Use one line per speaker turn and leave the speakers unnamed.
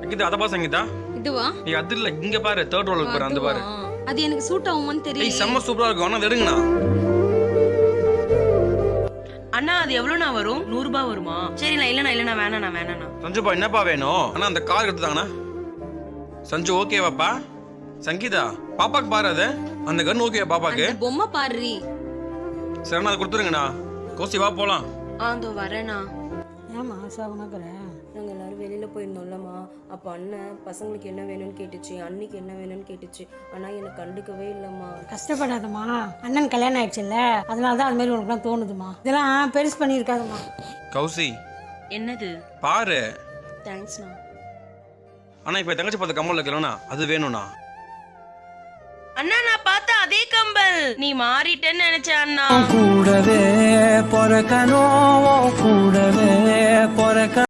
சங்கீதா அத பா சங்கீதா.
இதுவா?
ஏய் அது இல்ல, இங்க பாரு, தேர்ட் ரோல பாரு, அந்த பாரு.
அது எனக்கு சூட் ஆகுமான்னு தெரியல.
ஏய் செம்ம சூப்பரா இருக்கும், ஆனா எடுங்கண்ணா.
அண்ணா அது எவ்வளவுண்ணா வரும்? 100 ரூபாய் வருமா? சரி நான் இல்லண்ணா வேணாண்ணா.
சஞ்சுப்பா என்னப்பா வேணும்? அண்ணா அந்த கார் எடுத்துட்டாங்கண்ணா. சஞ்சு ஓகேவாப்பா? சங்கீதா பாப்பாக்கு பாரு, அது அந்த கன் ஓகேவா பாப்பாக்கு?
அந்த பொம்மை பாருடி.
சரிண்ணா அது கொடுத்துருங்கண்ணா. கோசி வா போலாம்.
அதோ வரேண்ணா.
ஏமா சோகமாக்குற?
நாங்கள் எல்லாரும் வெளியில் போயிருந்தோம்லம்மா. அப்போ அண்ணன் பசங்களுக்கு என்ன வேணும்னு கேட்டுச்சு, அன்னைக்கு என்ன வேணும்னு கேட்டுச்சு. ஆனால் என்னை கண்டுக்கவே இல்லைம்மா.
கஷ்டப்படாதம்மா, அண்ணன் கல்யாணம் ஆயிடுச்சுல்ல, அதனால தான் அது மாதிரி உனக்குலாம் தோணுதுமா. இதெல்லாம் பெருசு பண்ணியிருக்காதுமா.
கௌசி
என்னது?
பாரு.
தேங்க்ஸ்ண்ணா.
அண்ணா இப்ப தங்கச்சி பார்த்த கம்மல் வைக்கலண்ணா, அது வேணும்ண்ணா.
அண்ணா நான் பார்த்த அதே கம்பல். நீ மாறிட்டேன்னு நினைச்சேன் அண்ணா.
கூடவே பொறக்கணும், கூடவே பொறக்க